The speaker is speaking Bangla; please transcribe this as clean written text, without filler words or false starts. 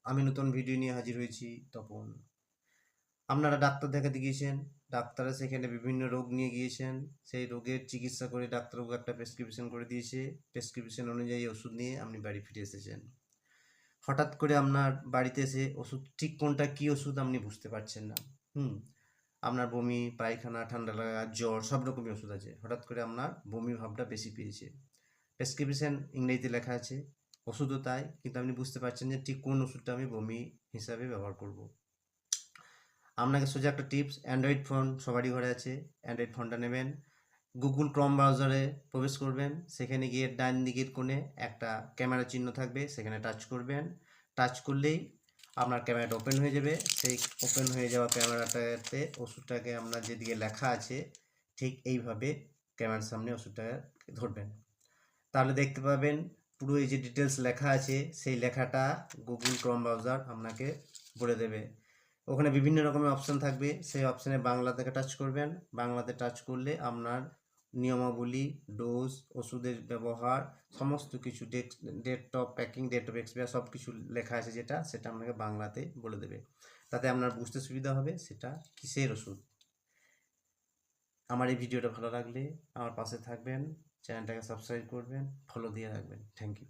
আমি নতুন ভিডিও নিয়ে হাজির হয়েছি তপন। আপনারা ডাক্তার দেখাতে গিয়েছেন, ডাক্তাররা সেখানে বিভিন্ন রোগ নিয়ে গিয়েছেন, সেই রোগের চিকিৎসা করে ডাক্তারবাবু একটা প্রেসক্রিপশন করে দিয়েছে, প্রেসক্রিপশন অনুযায়ী ওষুধ নিয়ে আপনি বাড়ি ফিরে এসেছেন। হঠাৎ করে আপনার বাড়িতে এসে ওষুধ ঠিক কোনটা কী ওষুধ আপনি বুঝতে পারছেন না। আপনার বমি, পায়খানা, ঠান্ডা লাগা, জ্বর সব রকমই ওষুধ আছে। হঠাৎ করে আপনার বমি ভাবটা বেশি পেয়েছে। প্রেসক্রিপশন ইংরেজিতে লেখা আছে, ওষুধও তাই, কিন্তু আপনি বুঝতে পারছেন যে ঠিক কোন ওষুধটা আমি বমি হিসাবে ব্যবহার করব। আপনাকে সোজা একটা টিপস, অ্যান্ড্রয়েড ফোন সবারই ঘরে আছে, অ্যান্ড্রয়েড ফোনটা নেবেন, গুগল ক্রোম ব্রাউজারে প্রবেশ করবেন, সেখানে গিয়ে ডান দিকের কোণে একটা ক্যামেরা চিহ্ন থাকবে, সেখানে টাচ করবেন। টাচ করলেই আপনার ক্যামেরাটা ওপেন হয়ে যাবে। সেই ওপেন হয়ে যাওয়া ক্যামেরাটাতে ওষুধটাকে আপনার যেদিকে লেখা আছে ঠিক এইভাবে ক্যামেরার সামনে ওষুধটাকে ধরবেন। তাহলে দেখতে পাবেন পুরো এই যে ডিটেলস লেখা আছে সেই লেখাটা গুগল ক্রোম ব্রাউজার আপনাকে বলে দেবে। ওখানে বিভিন্ন রকমের অপশান থাকবে, সেই অপশানে বাংলাতে টাচ করবেন। বাংলাতে টাচ করলে আপনার নিয়মাবলী, ডোজ, ওষুধের ব্যবহার সমস্ত কিছু, date of packing, date of expire সব কিছু লেখা আছে সেটা আপনাকে বাংলাতে বলে দেবে। তাতে আপনার বুঝতে সুবিধা হবে সেটা কিসের ওষুধ। আমার এই ভিডিওটা ভালো লাগলে আমার পাশে থাকবেন, চ্যানেলটাকে সাবস্ক্রাইব করবেন, ফলো দিয়ে রাখবেন। Thank you.